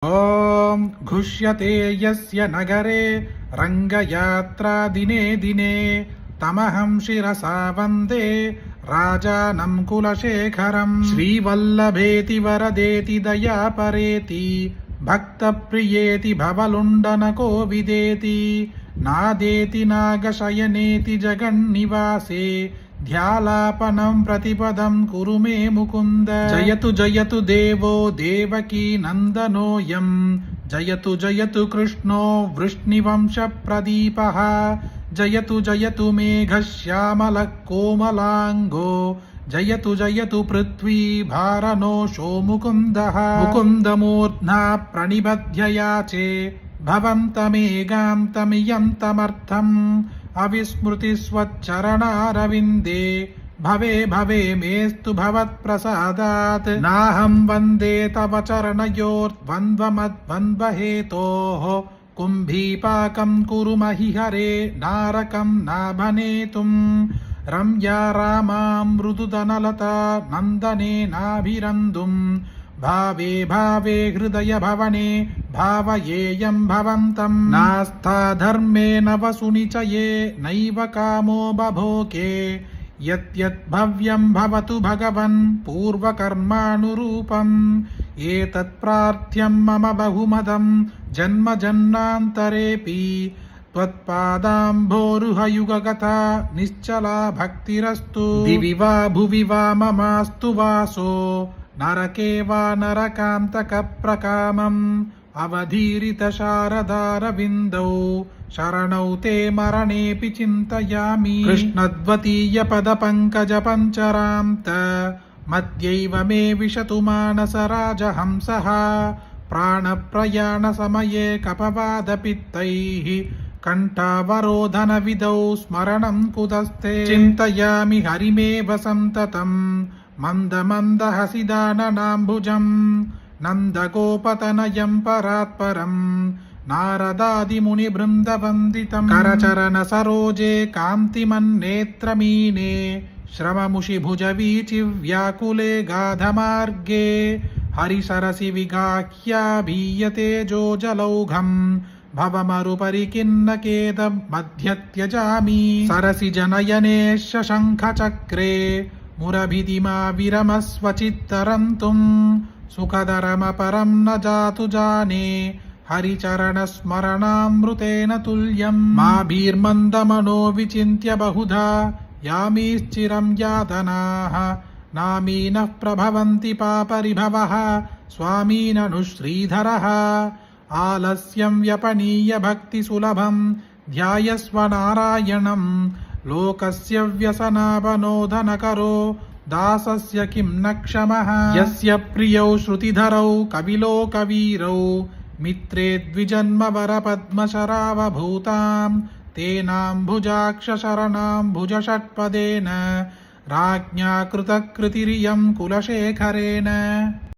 ॐ घुष्यते यस्य नगरे रङ्गयात्रा दिने दिने तमहं शिरसा वन्दे राजानं कुलशेखरम्। श्रीवल्लभेति वरदेति दयापरेति भक्तप्रियेति भवलुण्डनकोविदेति नादेति नागशयनेति जगन्निवासे ध्यालापनं प्रतिपदं कुरु मे मुकुन्द। जयतु जयतु देवो देवकी नन्दनोऽयं जयतु जयतु कृष्णो वृष्णिवंशप्रदीपः जयतु जयतु मेघश्यामलः कोमलाङ्गो जयतु जयतु पृथ्वी भारनोषो मुकुन्दः। मुकुन्दमूर्ध्ना प्रणिबध्य याचे भवन्तमेगान्तमियन्तमर्थम् अविस्मृतिस्वच्चरणारविन्दे भवे भवे मेस्तु भवत्प्रसादात्। नाहं वन्दे तव चरणयोर्द्वन्द्वमद्वन्द्वहेतोः कुम्भीपाकं कुरु महीहरे नारकं नाभनेतुम्। रम्या रामां मृदुतनलता नन्दनेनाभिरन्दुम् भावे भावे हृदय भवने भावयेयं भवन्तं। नास्था धर्मेण वसुनिचये नैव कामो बभोके यत् भव्यं भवतु भगवन् पूर्वकर्मानुरूपम्। एतत् प्रार्थ्यं मम बहुमदं जन्म जन्मान्तरेऽपि त्वत्पादाम्भोरुहयुगगता निश्चला भक्तिरस्तु। दिवि वा भुवि वा ममास्तु वासो नरके वा नरकान्तकप्रकामम् अवधीरित शारदारविन्दौ शरणौ ते मरणेऽपि चिन्तयामि। कृष्णद्वतीयपदपङ्कजपञ्चरान्त मध्यैव मे विशतु मानसराजहंसः। प्राणप्रयाणसमये कपवादपित्तैः कण्ठावरोधनविधौ स्मरणं कुतस्ते। चिन्तयामि हरिमेव सन्ततम् मन्दमन्दहसिदाननाम्बुजम् नन्दगोपतनयं परात्परम् नारदादिमुनिबृन्दवन्दितम्। करचरणसरोजे कान्तिमन्नेत्रमीने श्रममुषिभुजवीचिव्याकुले गाधमार्गे हरिसरसि विगाह्याभीयते जोजलौघम् भवमरुपरि किन्नकेदमध्यत्यजामि। सरसि जनयने शशङ्खचक्रे मुरभिदिमा विरमस्वचित्तरन्तुम् सुखदरमपरं न जातु जाने हरिचरणस्मरणामृतेन तुल्यम्। माभिर्मन्दमनो विचिन्त्य बहुधा यामीश्चिरं यातनाः नामीनः प्रभवन्ति पापरिभवः स्वामीननु श्रीधरः। आलस्यं व्यपनीय भक्तिसुलभं ध्यायस्व नारायणम् लोकस्य व्यसनावनोदनकरो दासस्य किं न क्षमः। यस्य प्रियौ श्रुतिधरौ कविलोकवीरौ मित्रे द्विजन्मवरपद्मशरावभूतां तेनाम्भुजाक्षशरणाम्भुजषट्पदेन राज्ञा कृतकृतिरियं कुलशेखरेण।